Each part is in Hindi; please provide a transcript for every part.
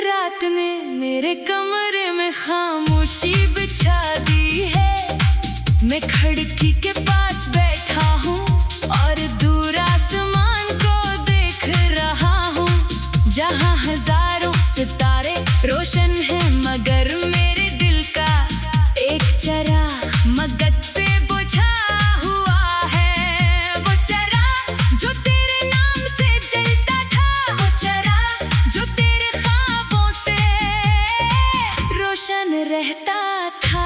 रात ने मेरे कमरे में खामोशी बिछा दी है। मैं खिड़की के पास बैठा हूँ और दूर आसमान को देख रहा हूँ, जहाँ हजारों सितारे रोशन है, मगर मेरे दिल का एक चिराग मगज से बुझा हुआ है। वो चिराग जो तेरे नाम से जलता था, वो चिराग जो तेरे ख्वाबों से रोशन रहता था।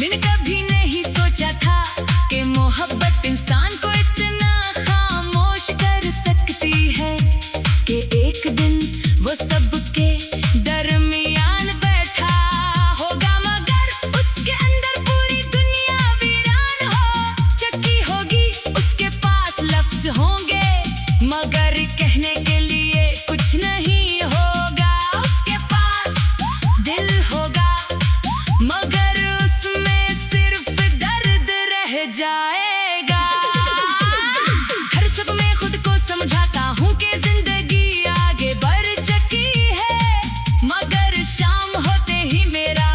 मैंने कभी नहीं सोचा था कि मोहब्बत इंसान को इतना खामोश कर सकती है कि एक दिन वो सबके दरमियान बैठा होगा, मगर उसके अंदर पूरी दुनिया वीरान हो चुकी होगी। उसके पास लफ्ज होंगे मगर कहने के लिए कुछ नहीं होगा। उसके पास दिल होगा मगर उसमें सिर्फ दर्द रह जाएगा। हर सब में खुद को समझाता हूँ कि जिंदगी आगे बढ़ चुकी है, मगर शाम होते ही मेरा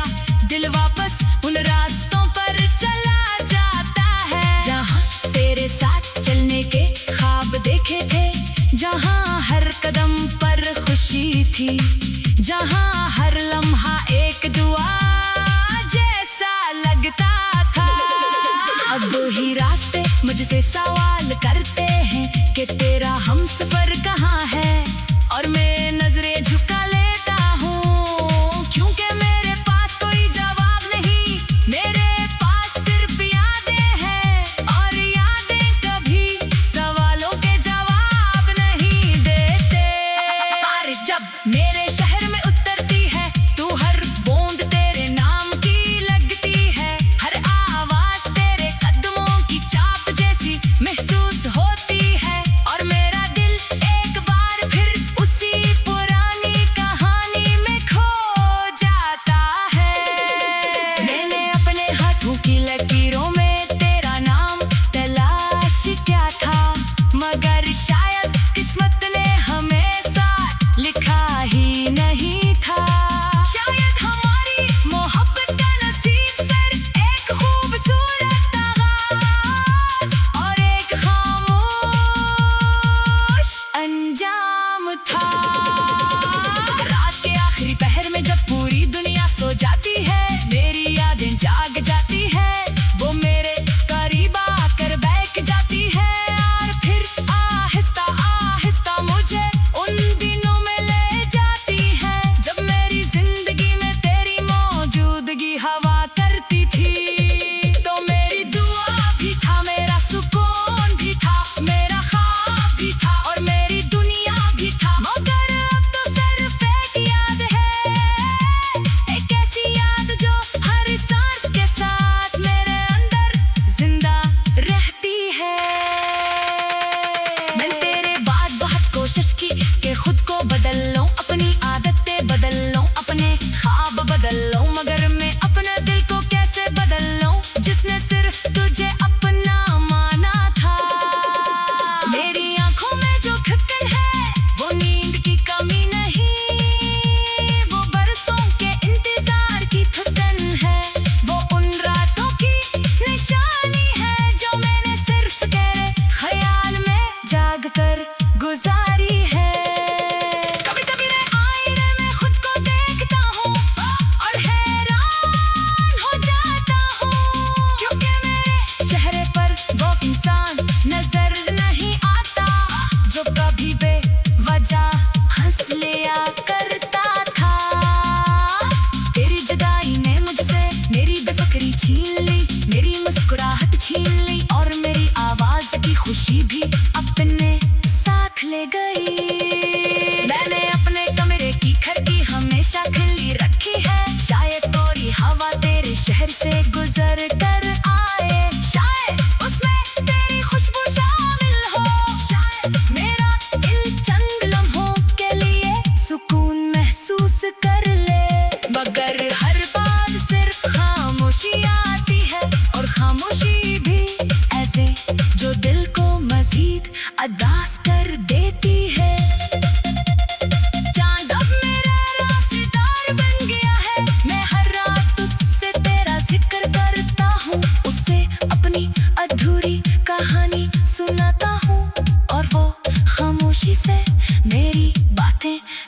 दिल वापस उन रास्तों पर चला जाता है, जहाँ तेरे साथ चलने के ख्वाब देखे थे, जहाँ हर कदम पर खुशी थी, जहाँ हर लम्हा एक दुआ जैसा लगता था। अब वही रास्ते मुझसे सवाल करते हैं कि तेरा हमसफर कहाँ है, और मैं नजरें झुका लेता हूँ, क्योंकि मेरे पास कोई जवाब नहीं। मेरे पास सिर्फ यादें हैं, और यादें कभी सवालों के जवाब नहीं देते। बारिश जब मेरे शहर में उतरती है तो हर बूंद तेरे नाम की लगती है, हर आवाज तेरे कदमों की चाप जैसी महसूस होती है, और मेरा दिल एक बार फिर उसी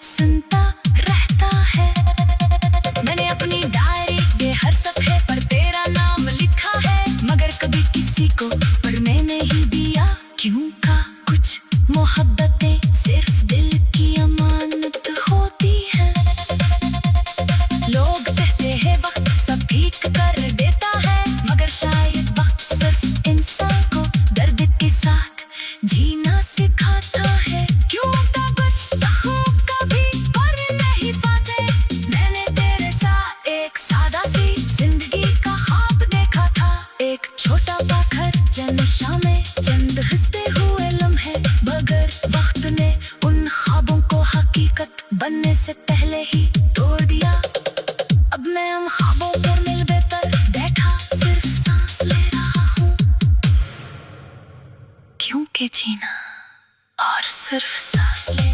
सुनता रहता है। मैंने अपनी डायरी के हर सफ़े पर तेरा नाम लिखा है, मगर कभी किसी को पढ़ने नहीं दिया। क्यों का कुछ मोहब्बतें सिर्फ दिल की अमानत होती हैं। लोग कहते हैं वक्त सब ठीक कर देता है, मगर शायद वक्त सिर्फ इंसान को दर्द के साथ जीना सिखाता है। क्यों का कुछ हूँ कभी पर नहीं पाते। मैंने तेरे साथ एक सादा सी जिंदगी का ख्वाब देखा था, एक छोटा सा घर जनशा में चंद हंसते हुए लम्हे, मगर वक्त ने उन ख्वाबों को हकीकत बनने से पहले ही तोड़ दिया। अब मैं उन ख्वाबों पर मिल बेहतर बैठा सिर्फ सांस ले रहा हूँ, क्योंकि जीना और सिर्फ सांस ले